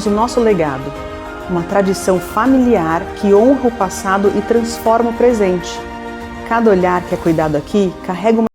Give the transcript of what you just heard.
o nosso legado, uma tradição familiar que honra o passado e transforma o presente. Cada olhar que é cuidado aqui carrega uma